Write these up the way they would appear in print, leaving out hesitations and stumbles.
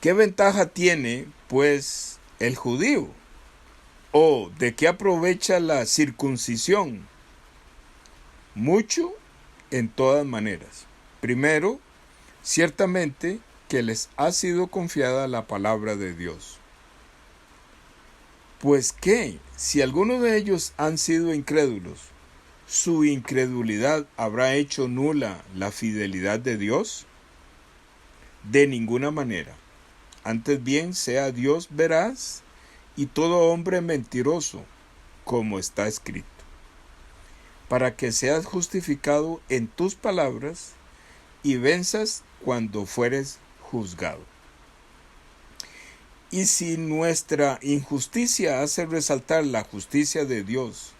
¿Qué ventaja tiene, pues, el judío? ¿O de qué aprovecha la circuncisión? Mucho en todas maneras. Primero, ciertamente que les ha sido confiada la palabra de Dios. Pues qué, si algunos de ellos han sido incrédulos, ¿su incredulidad habrá hecho nula la fidelidad de Dios? De ninguna manera. Antes bien sea Dios veraz y todo hombre mentiroso, como está escrito, para que seas justificado en tus palabras y venzas cuando fueres juzgado. Y si nuestra injusticia hace resaltar la justicia de Dios,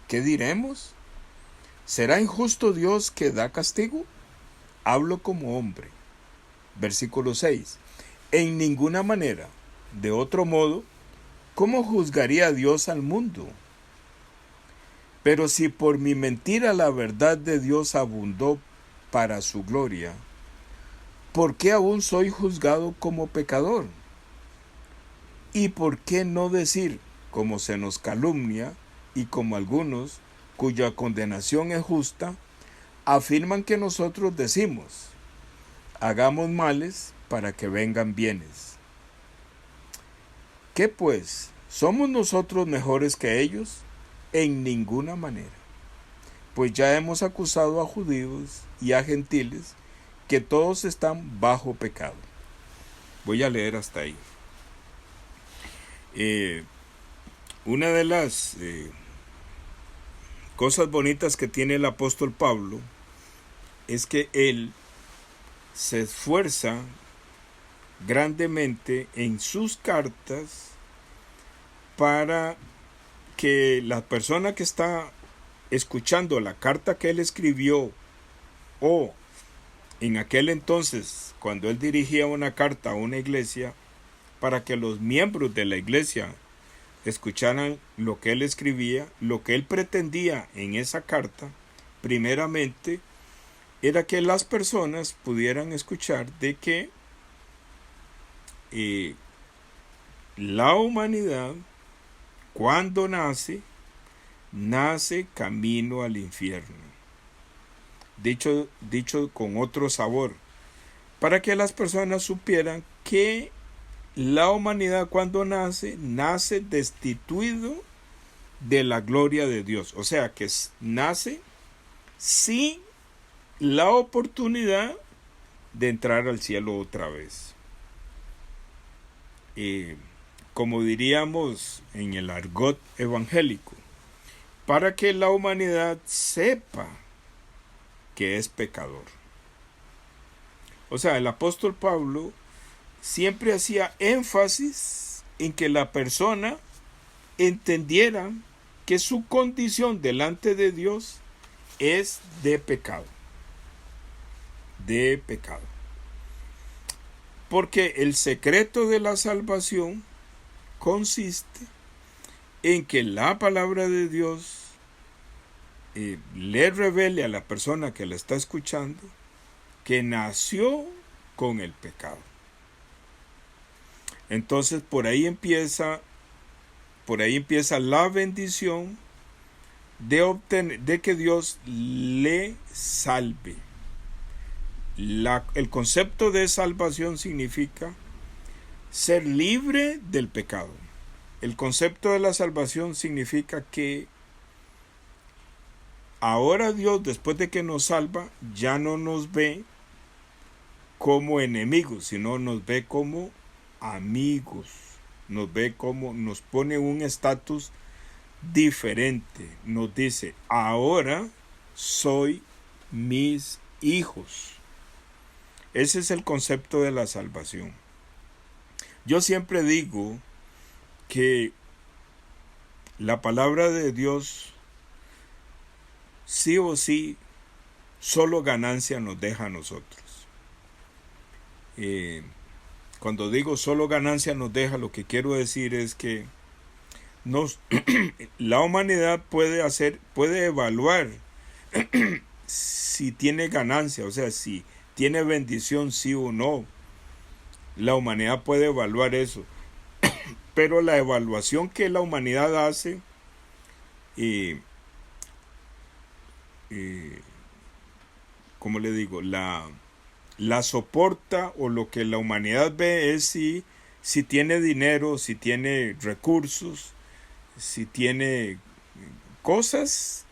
¿qué diremos? ¿Será injusto Dios que da castigo? Hablo como hombre. Versículo 6. En ninguna manera. De otro modo, ¿cómo juzgaría Dios al mundo? Pero si por mi mentira la verdad de Dios abundó para su gloria, ¿por qué aún soy juzgado como pecador? ¿Y por qué no decir, como se nos calumnia, y como algunos, cuya condenación es justa, afirman que nosotros decimos, hagamos males para que vengan bienes? ¿Qué pues? ¿Somos nosotros mejores que ellos? En ninguna manera. Pues ya hemos acusado a judíos y a gentiles que todos están bajo pecado. Voy a leer hasta ahí. Una de las cosas bonitas que tiene el apóstol Pablo es que él se esfuerza grandemente en sus cartas para que la persona que está escuchando la carta que él escribió, o en aquel entonces cuando él dirigía una carta a una iglesia, para que los miembros de la iglesia escucharan lo que él escribía, lo que él pretendía en esa carta, primeramente, era que las personas pudieran escuchar de que la humanidad, cuando nace camino al infierno. Dicho con otro sabor, para que las personas supieran que la humanidad cuando nace destituido de la gloria de Dios. O sea, que nace sin la oportunidad de entrar al cielo otra vez. Como diríamos en el argot evangélico, para que la humanidad sepa que es pecador. O sea, el apóstol Pablo siempre hacía énfasis en que la persona entendiera que su condición delante de Dios es de pecado. De pecado. Porque el secreto de la salvación consiste en que la palabra de Dios le revele a la persona que la está escuchando que nació con el pecado. Entonces por ahí empieza la bendición de que Dios le salve. El concepto de salvación significa ser libre del pecado. El concepto de la salvación significa que ahora Dios, después de que nos salva, ya no nos ve como enemigos, sino nos ve como amigos. Nos ve como, nos pone un estatus diferente. Nos dice, ahora soy mis hijos. Ese es el concepto de la salvación. Yo siempre digo que la palabra de Dios, sí o sí, solo ganancia nos deja a nosotros. Cuando digo solo ganancia nos deja, lo que quiero decir es que la humanidad puede evaluar si tiene ganancia, o sea, si tiene bendición sí o no, La humanidad puede evaluar eso. Pero la evaluación que la humanidad hace, eh, eh, ¿cómo le digo? La soporta, o lo que la humanidad ve es si tiene dinero, si tiene recursos, si tiene cosas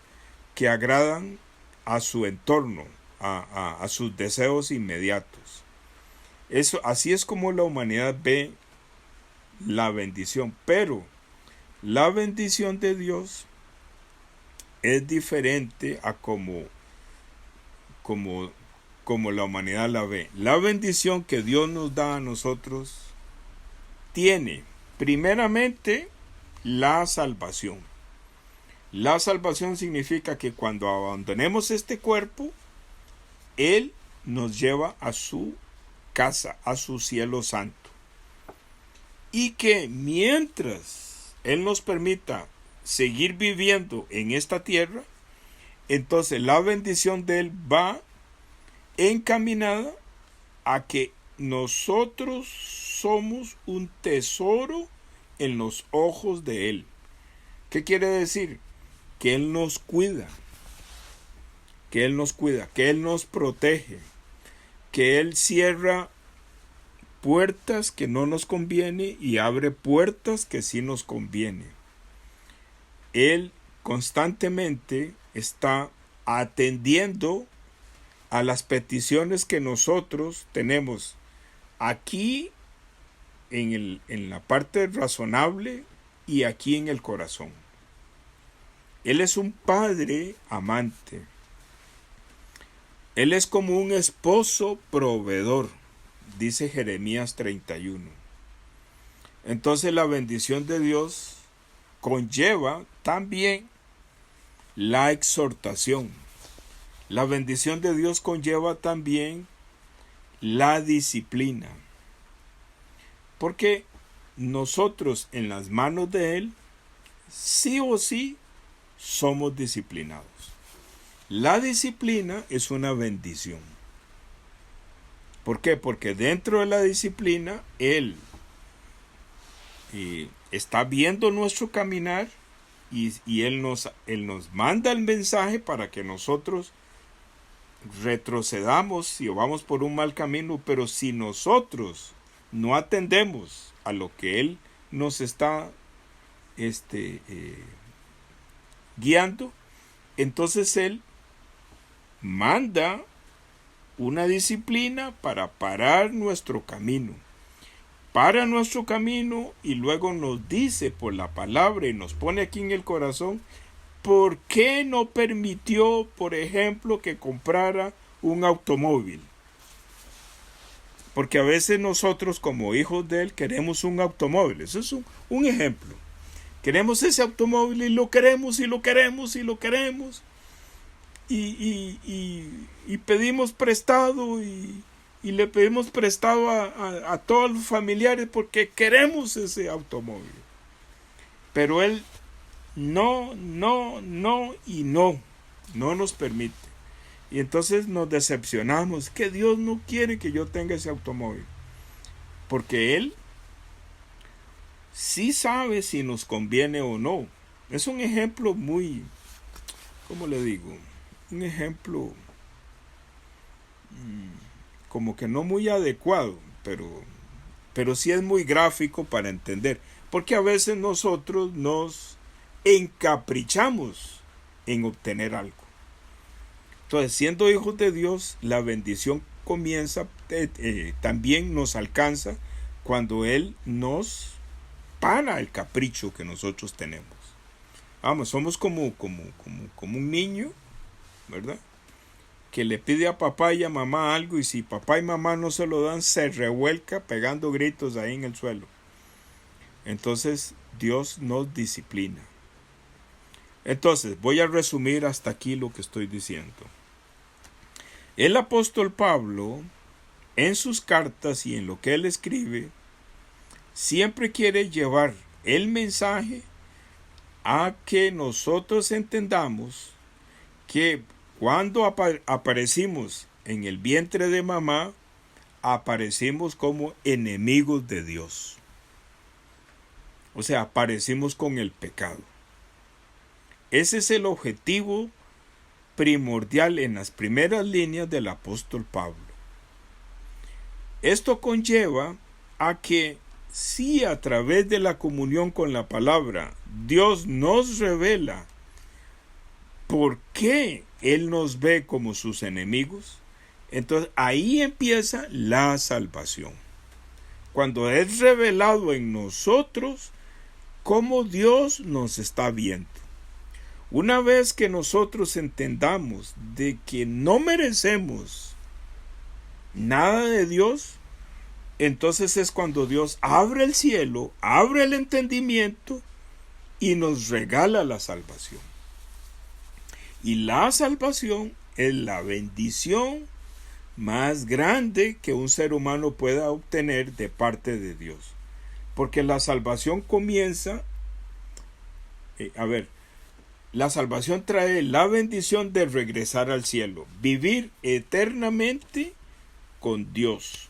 que agradan a su entorno, a sus deseos inmediatos. Así es como la humanidad ve la bendición, pero la bendición de Dios es diferente a como, como la humanidad la ve. La bendición que Dios nos da a nosotros tiene primeramente la salvación. La salvación significa que cuando abandonemos este cuerpo, Él nos lleva a su casa, a su cielo santo. Y que mientras Él nos permita seguir viviendo en esta tierra, entonces la bendición de Él va encaminada a que nosotros somos un tesoro en los ojos de Él. ¿Qué quiere decir? Que Él nos cuida, que Él nos cuida, que Él nos protege, que Él cierra puertas que no nos conviene y abre puertas que sí nos conviene. Él constantemente está atendiendo a las peticiones que nosotros tenemos aquí en la parte razonable y aquí en el corazón. Él es un padre amante. Él es como un esposo proveedor, dice Jeremías 31. Entonces la bendición de Dios conlleva también la exhortación. La bendición de Dios conlleva también la disciplina. Porque nosotros en las manos de Él, sí o sí, somos disciplinados. La disciplina es una bendición. ¿Por qué? Porque dentro de la disciplina, Él está viendo nuestro caminar y Él nos manda el mensaje para que nosotros retrocedamos si vamos por un mal camino, pero si nosotros no atendemos a lo que Él nos está guiando, entonces Él manda una disciplina para parar nuestro camino. Para nuestro camino y luego nos dice por la palabra y nos pone aquí en el corazón por qué no permitió, por ejemplo, que comprara un automóvil. Porque a veces nosotros como hijos de Él queremos un automóvil. Eso es un ejemplo. Queremos ese automóvil y lo queremos y lo queremos y lo queremos. Y pedimos prestado y le pedimos prestado a todos los familiares porque queremos ese automóvil. Pero Él no nos permite. Y entonces nos decepcionamos, que Dios no quiere que yo tenga ese automóvil. Porque Él sí sabe si nos conviene o no. Es un ejemplo muy, ¿cómo le digo? Un ejemplo como que no muy adecuado, pero sí es muy gráfico para entender. Porque a veces nosotros nos encaprichamos en obtener algo. Entonces, siendo hijos de Dios, la bendición comienza, también nos alcanza cuando Él nos para el capricho que nosotros tenemos. Vamos, somos como un niño, ¿verdad? Que le pide a papá y a mamá algo y si papá y mamá no se lo dan, se revuelca pegando gritos ahí en el suelo. Entonces, Dios nos disciplina. Entonces, voy a resumir hasta aquí lo que estoy diciendo. El apóstol Pablo, en sus cartas y en lo que él escribe, siempre quiere llevar el mensaje a que nosotros entendamos que cuando aparecimos en el vientre de mamá, aparecimos como enemigos de Dios. O sea, aparecimos con el pecado. Ese es el objetivo primordial en las primeras líneas del apóstol Pablo. Esto conlleva a que si a través de la comunión con la palabra Dios nos revela por qué Él nos ve como sus enemigos, entonces ahí empieza la salvación. Cuando es revelado en nosotros cómo Dios nos está viendo. Una vez que nosotros entendamos de que no merecemos nada de Dios, entonces es cuando Dios abre el cielo, abre el entendimiento y nos regala la salvación. Y la salvación es la bendición más grande que un ser humano pueda obtener de parte de Dios. Porque la salvación comienza, la salvación trae la bendición de regresar al cielo, vivir eternamente con Dios,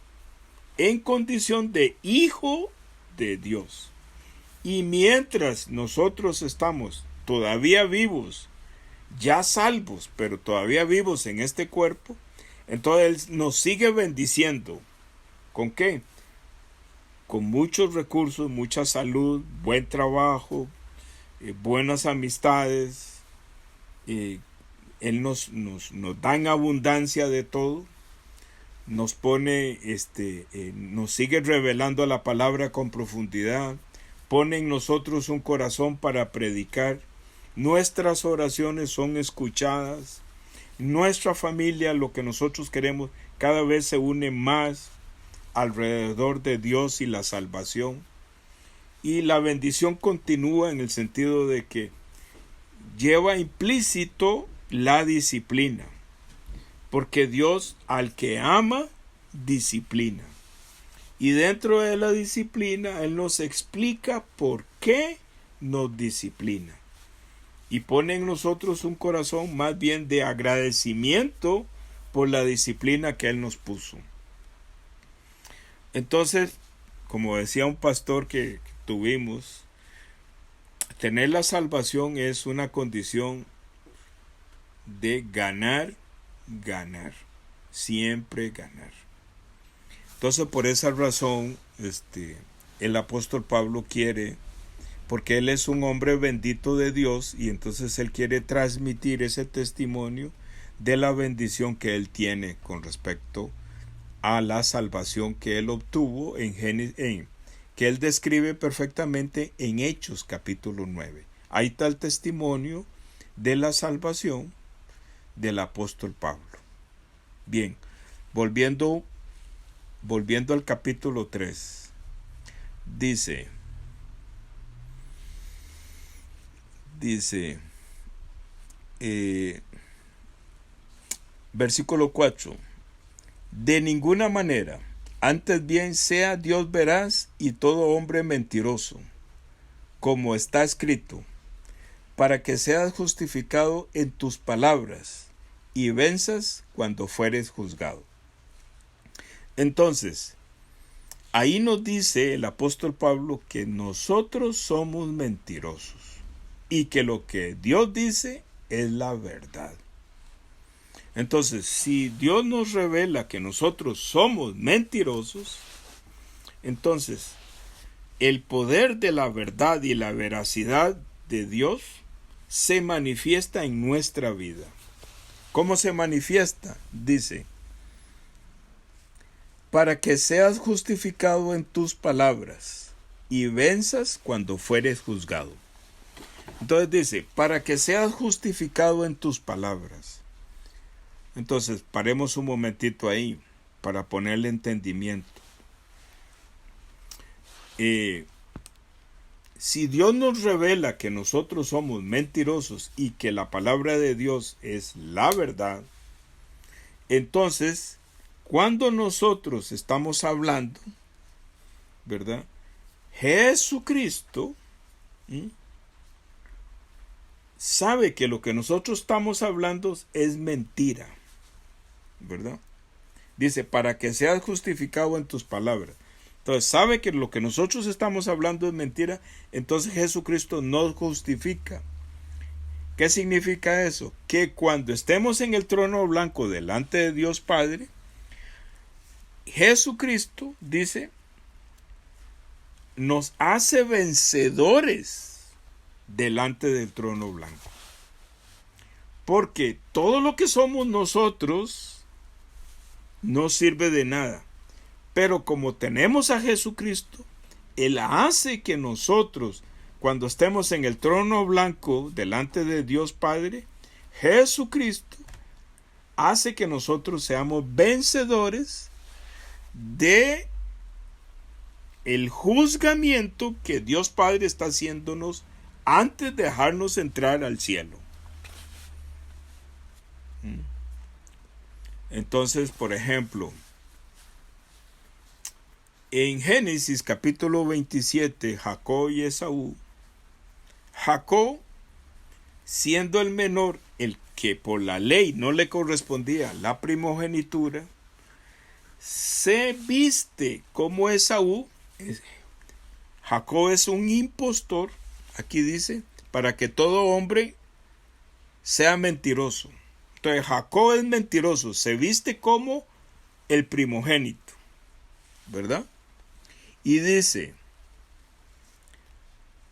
en condición de hijo de Dios. Y mientras nosotros estamos todavía vivos, ya salvos, pero todavía vivos en este cuerpo, entonces Él nos sigue bendiciendo. ¿Con qué? Con muchos recursos, mucha salud, buen trabajo, buenas amistades. Él nos da en abundancia de todo. Nos pone, nos sigue revelando la palabra con profundidad. Pone en nosotros un corazón para predicar. Nuestras oraciones son escuchadas. Nuestra familia, lo que nosotros queremos, cada vez se une más alrededor de Dios y la salvación. Y la bendición continúa en el sentido de que lleva implícito la disciplina. Porque Dios al que ama, disciplina. Y dentro de la disciplina, Él nos explica por qué nos disciplina. Y pone en nosotros un corazón más bien de agradecimiento por la disciplina que Él nos puso. Entonces, como decía un pastor que tuvimos, tener la salvación es una condición de ganar, siempre ganar. Entonces, por esa razón, el apóstol Pablo quiere, porque él es un hombre bendito de Dios, y entonces él quiere transmitir ese testimonio de la bendición que él tiene con respecto a la salvación que él obtuvo que él describe perfectamente en Hechos capítulo 9. Ahí está el testimonio de la salvación del apóstol Pablo. Bien, volviendo al capítulo 3, dice, versículo 4, de ninguna manera, antes bien sea Dios veraz y todo hombre mentiroso, como está escrito, para que seas justificado en tus palabras y venzas cuando fueres juzgado. Entonces, ahí nos dice el apóstol Pablo que nosotros somos mentirosos y que lo que Dios dice es la verdad. Entonces, si Dios nos revela que nosotros somos mentirosos, entonces el poder de la verdad y la veracidad de Dios se manifiesta en nuestra vida. ¿Cómo se manifiesta? Dice, para que seas justificado en tus palabras y venzas cuando fueres juzgado. Entonces dice, para que seas justificado en tus palabras. Entonces, paremos un momentito ahí para ponerle entendimiento. Si Dios nos revela que nosotros somos mentirosos y que la palabra de Dios es la verdad, entonces, cuando nosotros estamos hablando, ¿verdad? Jesucristo sabe que lo que nosotros estamos hablando es mentira, ¿verdad? Dice, para que seas justificado en tus palabras. Entonces, sabe que lo que nosotros estamos hablando es mentira, entonces Jesucristo nos justifica. ¿Qué significa eso? Que cuando estemos en el trono blanco delante de Dios Padre, Jesucristo, dice, nos hace vencedores delante del trono blanco. Porque todo lo que somos nosotros no sirve de nada. Pero como tenemos a Jesucristo, Él hace que nosotros, cuando estemos en el trono blanco delante de Dios Padre, Jesucristo hace que nosotros seamos vencedores de el juzgamiento que Dios Padre está haciéndonos antes de dejarnos entrar al cielo. Entonces, por ejemplo, en Génesis capítulo 27, Jacob y Esaú, Jacob, siendo el menor, el que por la ley no le correspondía la primogenitura, se viste como Esaú. Jacob es un impostor, aquí dice, para que todo hombre sea mentiroso. Entonces Jacob es mentiroso, se viste como el primogénito, ¿verdad? Y dice,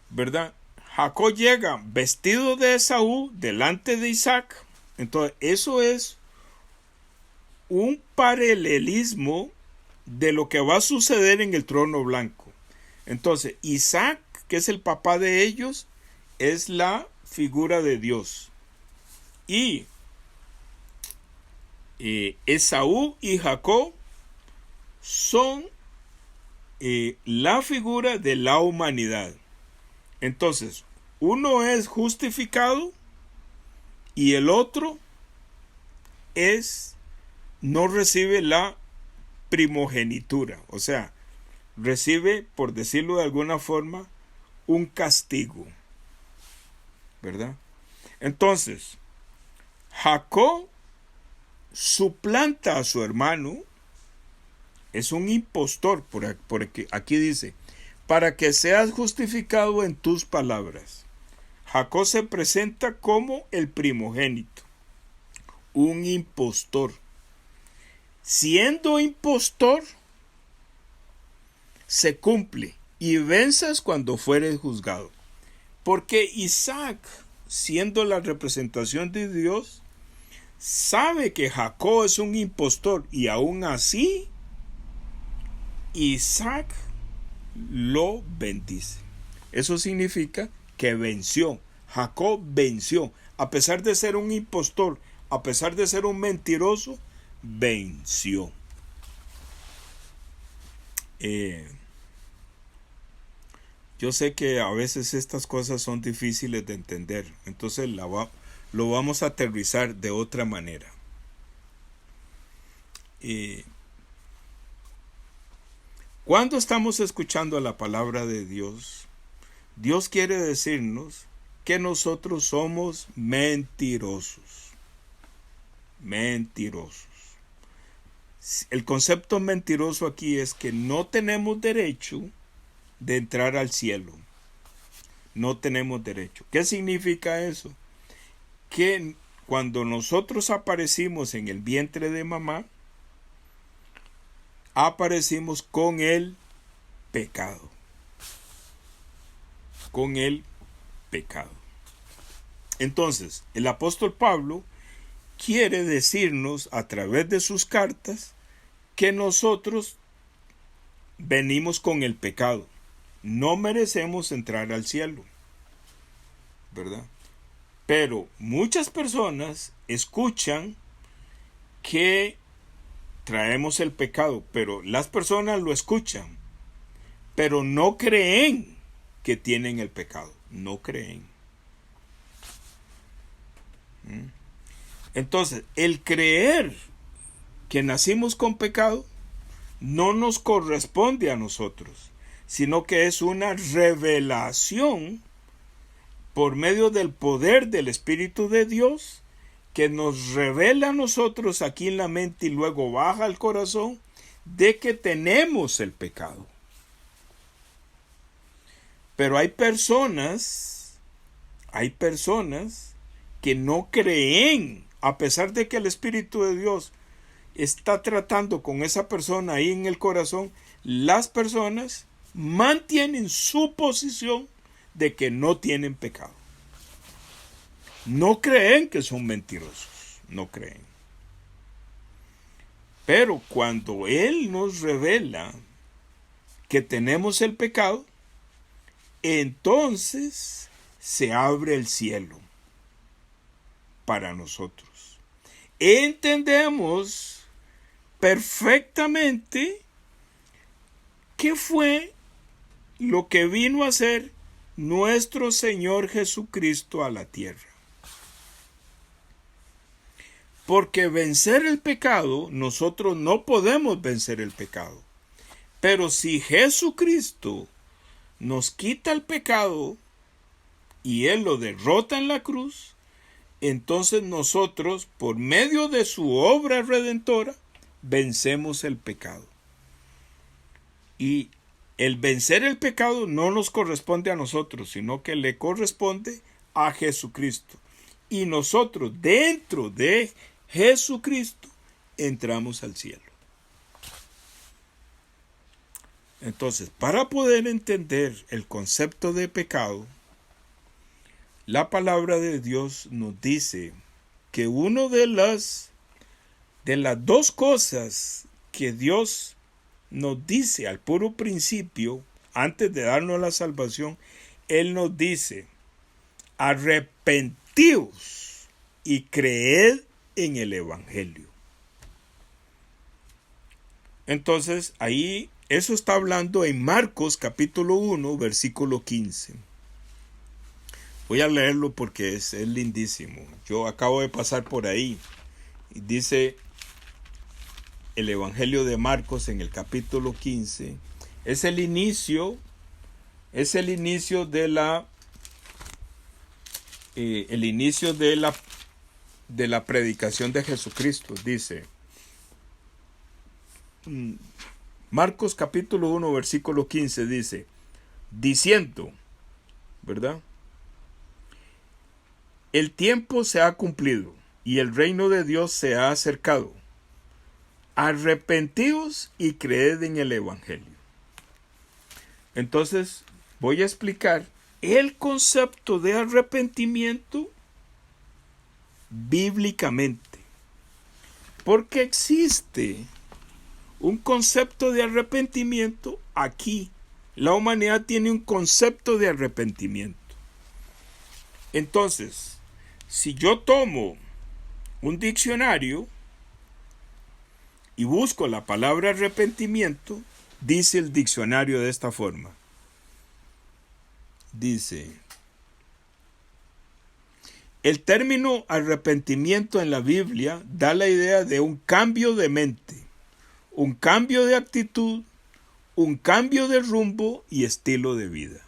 ¿verdad? Jacob llega vestido de Esaú delante de Isaac. Entonces eso es un paralelismo de lo que va a suceder en el trono blanco. Entonces Isaac, que es el papá de ellos, es la figura de Dios. Y Esaú y Jacob son la figura de la humanidad. Entonces, uno es justificado y el otro no recibe la primogenitura. O sea, recibe, por decirlo de alguna forma, un castigo, ¿verdad? Entonces, Jacob suplanta a su hermano, es un impostor, porque aquí dice, para que seas justificado en tus palabras. Jacob se presenta como el primogénito, un impostor. Siendo impostor, se cumple y venzas cuando fueres juzgado. Porque Isaac, siendo la representación de Dios, sabe que Jacob es un impostor y aún así Isaac lo bendice. Eso significa que venció. Jacob venció. A pesar de ser un impostor, a pesar de ser un mentiroso, venció. Yo sé que a veces estas cosas son difíciles de entender, entonces lo vamos a aterrizar de otra manera. Cuando estamos escuchando la palabra de Dios, Dios quiere decirnos que nosotros somos mentirosos. Mentirosos. El concepto mentiroso aquí es que no tenemos derecho de entrar al cielo. No tenemos derecho. ¿Qué significa eso? Que cuando nosotros aparecimos en el vientre de mamá, aparecimos con el pecado. Con el pecado. Entonces, el apóstol Pablo quiere decirnos a través de sus cartas que nosotros venimos con el pecado. No merecemos entrar al cielo, ¿verdad? Pero muchas personas escuchan que traemos el pecado, pero las personas lo escuchan, pero no creen que tienen el pecado. No creen. Entonces, el creer que nacimos con pecado no nos corresponde a nosotros, sino que es una revelación por medio del poder del Espíritu de Dios que nos revela a nosotros aquí en la mente y luego baja al corazón de que tenemos el pecado. Pero hay personas que no creen, a pesar de que el Espíritu de Dios está tratando con esa persona ahí en el corazón, las personas mantienen su posición de que no tienen pecado. No creen que son mentirosos, no creen. Pero cuando Él nos revela que tenemos el pecado, entonces se abre el cielo para nosotros. Entendemos perfectamente qué fue lo que vino a hacer nuestro Señor Jesucristo a la tierra. Porque vencer el pecado, nosotros no podemos vencer el pecado. Pero si Jesucristo nos quita el pecado y Él lo derrota en la cruz, entonces nosotros, por medio de su obra redentora, vencemos el pecado. Y el vencer el pecado no nos corresponde a nosotros, sino que le corresponde a Jesucristo. Y nosotros, dentro de Jesucristo, entramos al cielo. Entonces, para poder entender el concepto de pecado, la palabra de Dios nos dice que una de las dos cosas que Dios nos dice al puro principio, antes de darnos la salvación, Él nos dice: arrepentíos y creed en el Evangelio. Entonces, ahí eso está hablando en Marcos capítulo 1, versículo 15. Voy a leerlo porque es lindísimo. Yo acabo de pasar por ahí. Y dice el Evangelio de Marcos en el capítulo 15. Es el inicio de la predicación de Jesucristo. Dice Marcos capítulo 1 versículo 15, dice, diciendo, ¿verdad? El tiempo se ha cumplido y el reino de Dios se ha acercado. Arrepentíos y creed en el Evangelio. Entonces voy a explicar el concepto de arrepentimiento bíblicamente. Porque existe un concepto de arrepentimiento aquí. La humanidad tiene un concepto de arrepentimiento. Entonces, si yo tomo un diccionario y busco la palabra arrepentimiento, dice el diccionario de esta forma. Dice: el término arrepentimiento en la Biblia da la idea de un cambio de mente, un cambio de actitud, un cambio de rumbo y estilo de vida.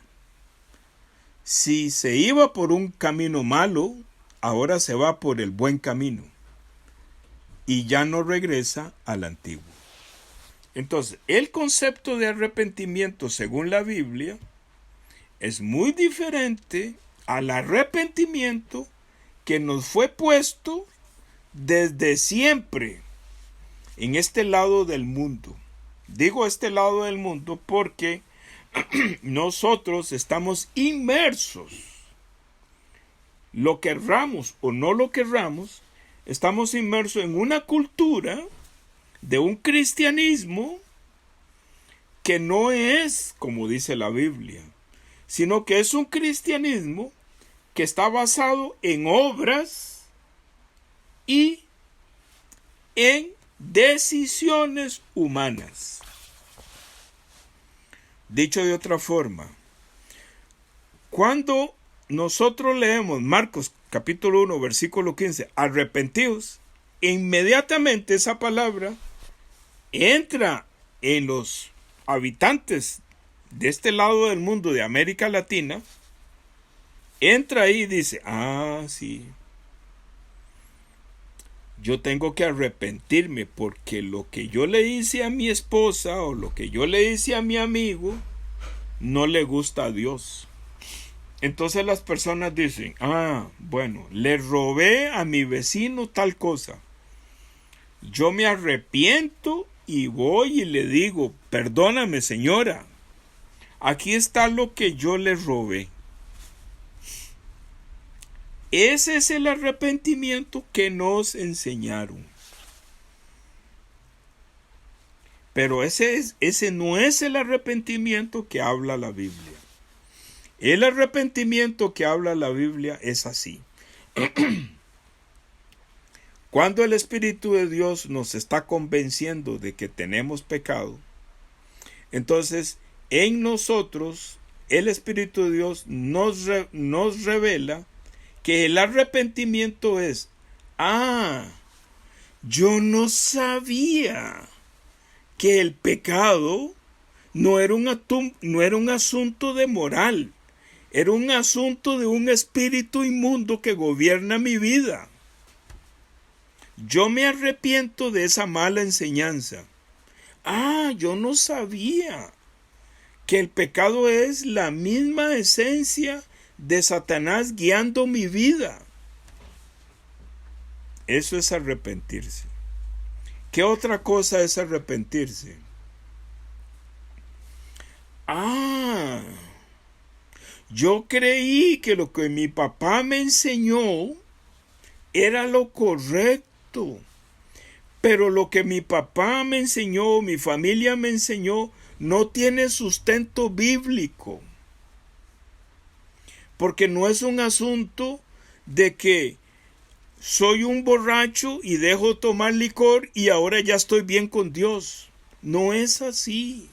Si se iba por un camino malo, ahora se va por el buen camino y ya no regresa al antiguo. Entonces, el concepto de arrepentimiento según la Biblia es muy diferente al arrepentimiento que nos fue puesto desde siempre en este lado del mundo. Digo este lado del mundo porque nosotros estamos inmersos, lo querramos o no lo querramos, estamos inmersos en una cultura de un cristianismo que no es como dice la Biblia, sino que es un cristianismo que está basado en obras y en decisiones humanas. Dicho de otra forma, cuando nosotros leemos Marcos capítulo 1 versículo 15, arrepentíos, inmediatamente esa palabra entra en los habitantes de este lado del mundo de América Latina, entra ahí y dice, sí, yo tengo que arrepentirme porque lo que yo le hice a mi esposa o lo que yo le hice a mi amigo no le gusta a Dios. Entonces las personas dicen, bueno, le robé a mi vecino tal cosa. Yo me arrepiento y voy y le digo, perdóname señora, aquí está lo que yo le robé. Ese es el arrepentimiento que nos enseñaron. Pero ese no es el arrepentimiento que habla la Biblia. El arrepentimiento que habla la Biblia es así. Cuando el Espíritu de Dios nos está convenciendo de que tenemos pecado, entonces en nosotros el Espíritu de Dios nos revela que el arrepentimiento es, yo no sabía que el pecado no era un asunto de moral, era un asunto de un espíritu inmundo que gobierna mi vida. Yo me arrepiento de esa mala enseñanza. Yo no sabía que el pecado es la misma esencia de Satanás guiando mi vida. Eso es arrepentirse. ¿Qué otra cosa es arrepentirse? Yo creí que lo que mi papá me enseñó era lo correcto, pero lo que mi papá me enseñó, mi familia me enseñó, no tiene sustento bíblico. Porque no es un asunto de que soy un borracho y dejo tomar licor y ahora ya estoy bien con Dios. No es así.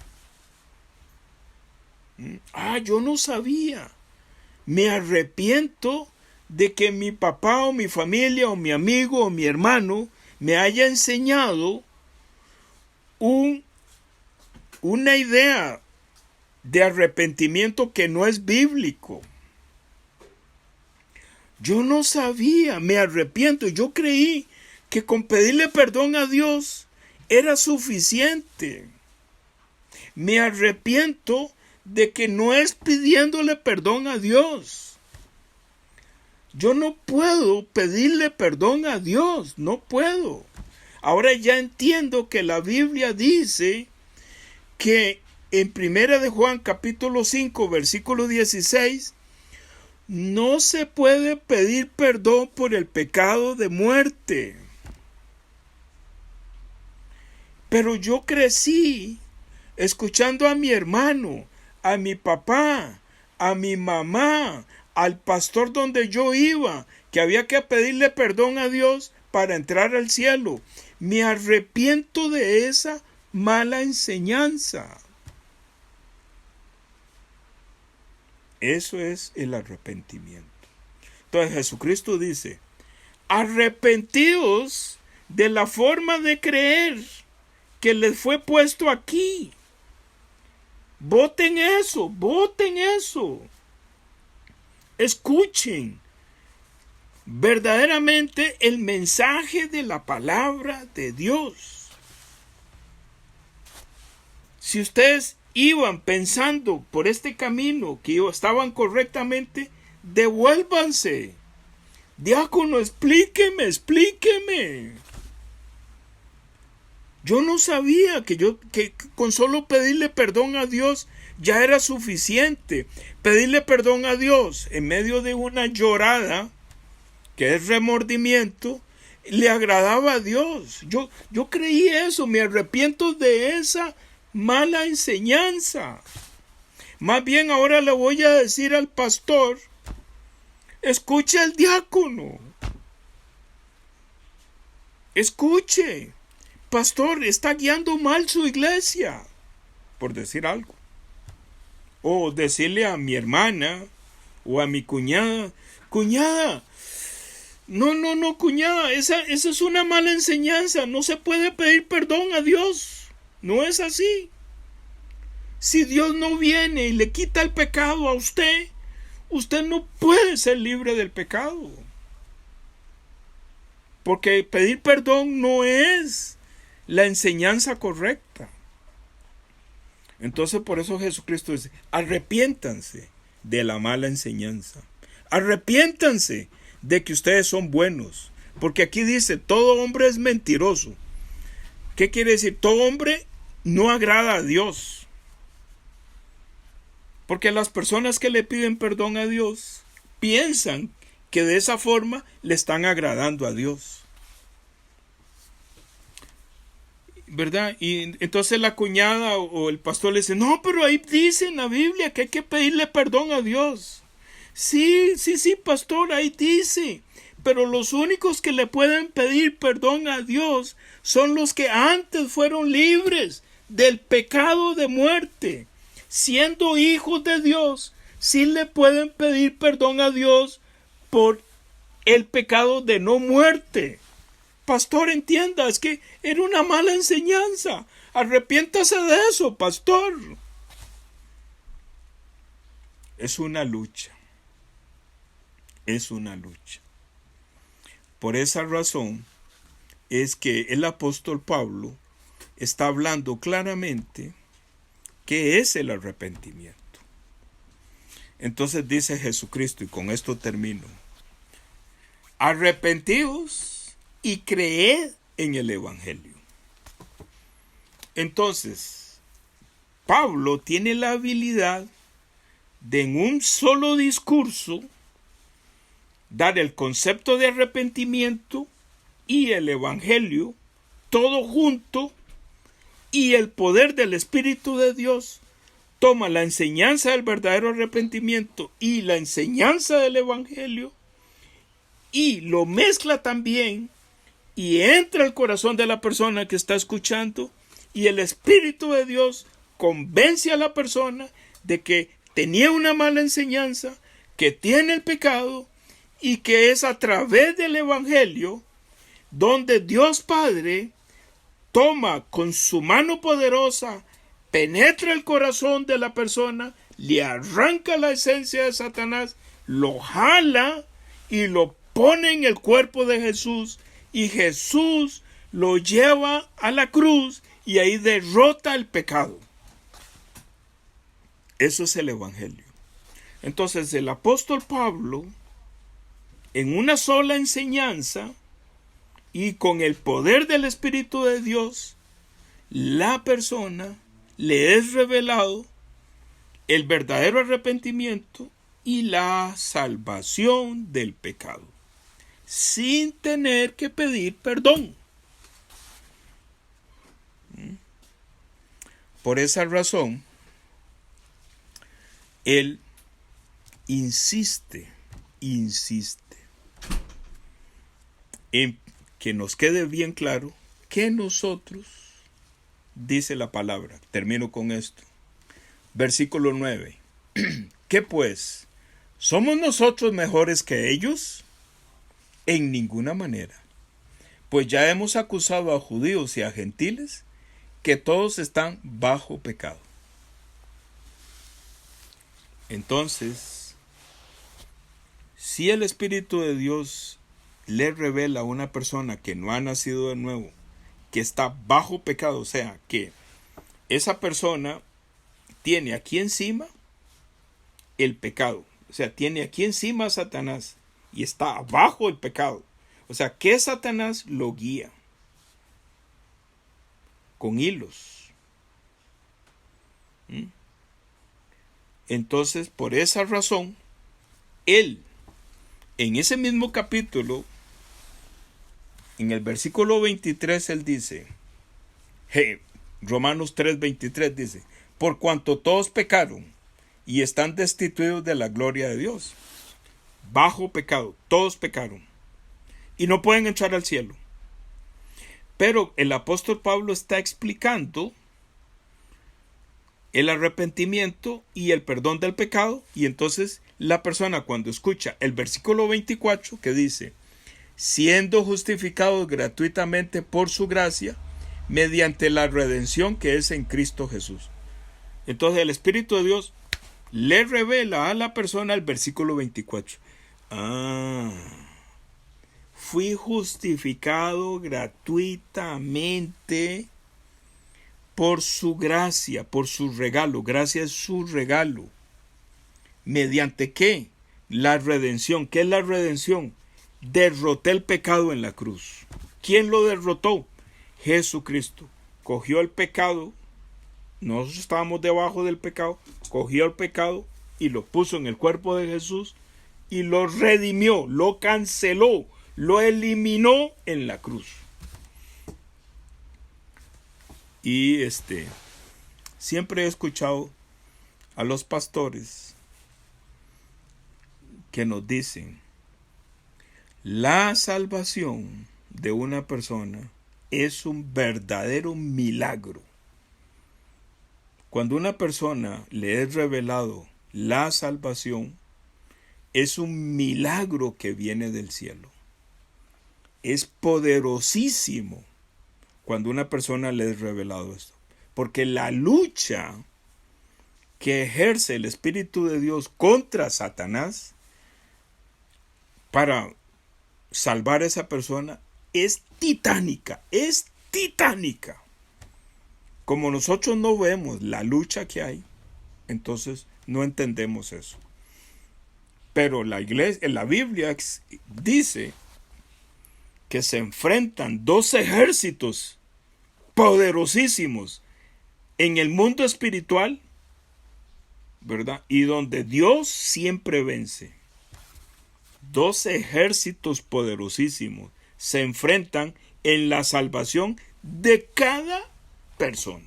Yo no sabía. Me arrepiento de que mi papá o mi familia o mi amigo o mi hermano me haya enseñado una idea de arrepentimiento que no es bíblico. Yo no sabía, me arrepiento. Yo creí que con pedirle perdón a Dios era suficiente. Me arrepiento de que no es pidiéndole perdón a Dios. Yo no puedo pedirle perdón a Dios, no puedo. Ahora ya entiendo que la Biblia dice que en 1 de Juan capítulo 5 versículo 16 no se puede pedir perdón por el pecado de muerte. Pero yo crecí escuchando a mi hermano, a mi papá, a mi mamá, al pastor donde yo iba, que había que pedirle perdón a Dios para entrar al cielo. Me arrepiento de esa mala enseñanza. Eso es el arrepentimiento. Entonces Jesucristo dice, arrepentíos de la forma de creer que les fue puesto aquí. Voten eso. Escuchen verdaderamente el mensaje de la palabra de Dios. Si ustedes iban pensando por este camino que estaban correctamente, devuélvanse. Diácono, explíqueme. Yo no sabía que con solo pedirle perdón a Dios ya era suficiente. Pedirle perdón a Dios en medio de una llorada, que es remordimiento, le agradaba a Dios. Yo creí eso, me arrepiento de esa mala enseñanza. Más bien ahora le voy a decir al pastor, escuche al diácono. Escuche, pastor, está guiando mal su iglesia, por decir algo. O decirle a mi hermana o a mi cuñada, no, cuñada, esa es una mala enseñanza, no se puede pedir perdón a Dios. No es así. Si Dios no viene y le quita el pecado a usted, usted no puede ser libre del pecado. porque pedir perdón no es la enseñanza correcta. Entonces por eso Jesucristo dice, arrepiéntanse de la mala enseñanza. Arrepiéntanse de que ustedes son buenos. Porque aquí dice, todo hombre es mentiroso. ¿Qué quiere decir? Todo hombre no agrada a Dios. Porque las personas que le piden perdón a Dios piensan que de esa forma le están agradando a Dios. ¿Verdad? Y entonces la cuñada o el pastor le dice, no, pero ahí dice en la Biblia que hay que pedirle perdón a Dios. Sí, pastor, ahí dice. Pero los únicos que le pueden pedir perdón a Dios son los que antes fueron libres del pecado de muerte. Siendo hijos de Dios, sí le pueden pedir perdón a Dios por el pecado de no muerte. Pastor, entienda, es que era una mala enseñanza. Arrepiéntase de eso, pastor. Es una lucha. Es una lucha. Por esa razón es que el apóstol Pablo está hablando claramente qué es el arrepentimiento. Entonces dice Jesucristo, y con esto termino, arrepentíos y creed en el Evangelio. Entonces, Pablo tiene la habilidad de en un solo discurso dar el concepto de arrepentimiento y el Evangelio, todo junto, y el poder del Espíritu de Dios toma la enseñanza del verdadero arrepentimiento y la enseñanza del Evangelio y lo mezcla también y entra al corazón de la persona que está escuchando, y el Espíritu de Dios convence a la persona de que tenía una mala enseñanza, que tiene el pecado, y que es a través del Evangelio donde Dios Padre toma con su mano poderosa, penetra el corazón de la persona, le arranca la esencia de Satanás, lo jala y lo pone en el cuerpo de Jesús, y Jesús lo lleva a la cruz y ahí derrota el pecado. Eso es el Evangelio. Entonces el apóstol Pablo, en una sola enseñanza y con el poder del Espíritu de Dios, la persona le es revelado el verdadero arrepentimiento y la salvación del pecado, sin tener que pedir perdón. Por esa razón, él insiste en que nos quede bien claro que nosotros, dice la palabra, termino con esto, versículo 9, ¿qué pues? ¿Somos nosotros mejores que ellos? En ninguna manera, pues ya hemos acusado a judíos y a gentiles que todos están bajo pecado. Entonces, si el Espíritu de Dios le revela a una persona que no ha nacido de nuevo, que está bajo pecado, o sea, que esa persona tiene aquí encima el pecado, o sea, tiene aquí encima a Satanás y está abajo el pecado, o sea, que Satanás lo guía con hilos. Entonces, por esa razón, él, en ese mismo capítulo, en el versículo 23, él dice, Romanos 3:23 dice, por cuanto todos pecaron y están destituidos de la gloria de Dios. Bajo pecado, todos pecaron y no pueden entrar al cielo. Pero el apóstol Pablo está explicando el arrepentimiento y el perdón del pecado, y entonces la persona cuando escucha el versículo 24 que dice, siendo justificados gratuitamente por su gracia, mediante la redención que es en Cristo Jesús. Entonces el Espíritu de Dios le revela a la persona el versículo 24. fui justificado gratuitamente por su gracia, por su regalo. Gracia es su regalo. ¿Mediante qué? La redención. ¿Qué es la redención? Derroté el pecado en la cruz. ¿Quién lo derrotó? Jesucristo. Cogió el pecado. Nosotros estábamos debajo del pecado. Cogió el pecado y lo puso en el cuerpo de Jesús y lo redimió, lo canceló, lo eliminó en la cruz. Y siempre he escuchado a los pastores que nos dicen: la salvación de una persona es un verdadero milagro. Cuando una persona le es revelado la salvación, es un milagro que viene del cielo. Es poderosísimo cuando una persona le es revelado esto. Porque la lucha que ejerce el Espíritu de Dios contra Satanás para salvar a esa persona es titánica, Como nosotros no vemos la lucha que hay, entonces no entendemos eso. Pero la Biblia dice que se enfrentan dos ejércitos poderosísimos en el mundo espiritual, ¿verdad? Y donde Dios siempre vence. Dos ejércitos poderosísimos se enfrentan en la salvación de cada persona.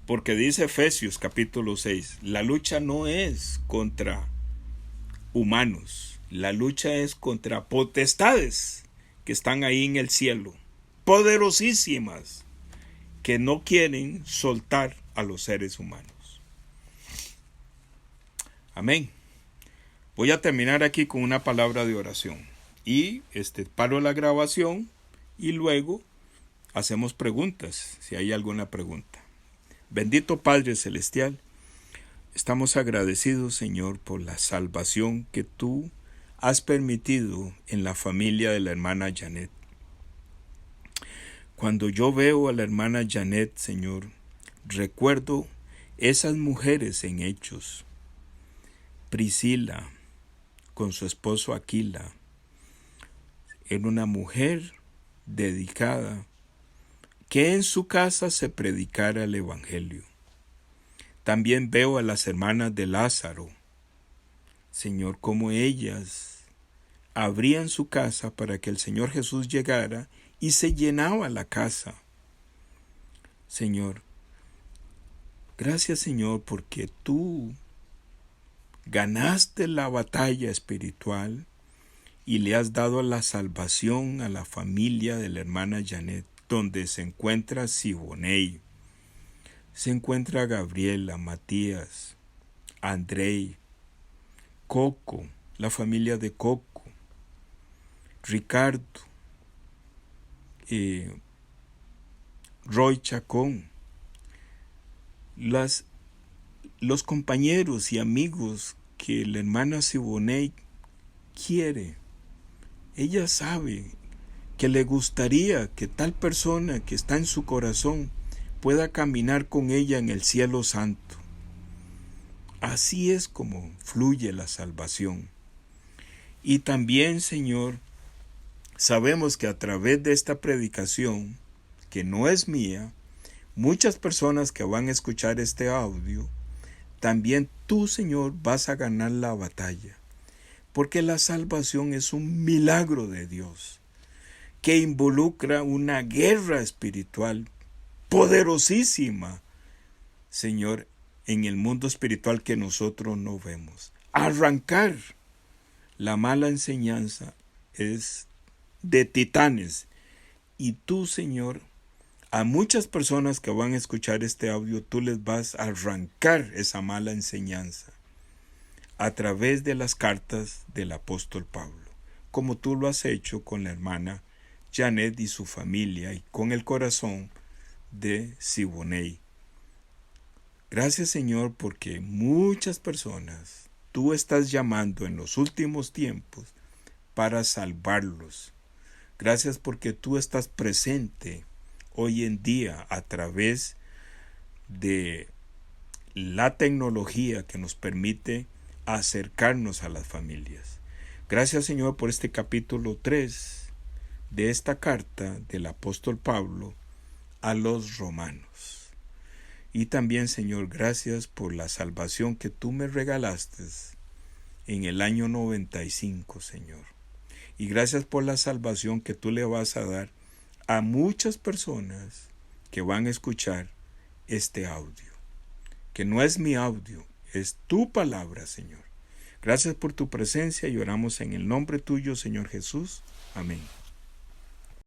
Porque dice Efesios capítulo 6, la lucha no es contra humanos, la lucha es contra potestades que están ahí en el cielo, poderosísimas, que no quieren soltar a los seres humanos. Amén. Voy a terminar aquí con una palabra de oración. Y paro la grabación y luego hacemos preguntas, si hay alguna pregunta. Bendito Padre Celestial, estamos agradecidos, Señor, por la salvación que tú has permitido en la familia de la hermana Janet. Cuando yo veo a la hermana Janet, Señor, recuerdo esas mujeres en Hechos. Priscila, con su esposo Aquila, era una mujer dedicada, que en su casa se predicara el Evangelio. También veo a las hermanas de Lázaro, Señor, como ellas abrían su casa para que el Señor Jesús llegara y se llenaba la casa. Señor, gracias, Señor, porque tú ganaste la batalla espiritual y le has dado la salvación a la familia de la hermana Janet, donde se encuentra Siboney, se encuentra Gabriela, Matías, Andrei, Coco, la familia de Coco, Ricardo, Roy Chacón, los compañeros y amigos que la hermana Siboney quiere. Ella sabe que le gustaría que tal persona que está en su corazón pueda caminar con ella en el cielo santo. Así es como fluye la salvación. Y también, Señor, sabemos que a través de esta predicación, que no es mía, muchas personas que van a escuchar este audio, también tú, Señor, vas a ganar la batalla. Porque la salvación es un milagro de Dios, que involucra una guerra espiritual poderosísima, Señor, en el mundo espiritual que nosotros no vemos. Arrancar la mala enseñanza es de titanes. Y tú, Señor, a muchas personas que van a escuchar este audio, tú les vas a arrancar esa mala enseñanza a través de las cartas del apóstol Pablo, como tú lo has hecho con la hermana Janet y su familia y con el corazón de Siboney. Gracias, Señor, porque muchas personas tú estás llamando en los últimos tiempos para salvarlos. Gracias porque tú estás presente hoy en día a través de la tecnología que nos permite acercarnos a las familias. Gracias, Señor, por este capítulo 3 de esta carta del apóstol Pablo a los romanos. Y también, Señor, gracias por la salvación que tú me regalaste en el año 95, Señor. Y gracias por la salvación que tú le vas a dar a muchas personas que van a escuchar este audio. Que no es mi audio, es tu palabra, Señor. Gracias por tu presencia y oramos en el nombre tuyo, Señor Jesús. Amén.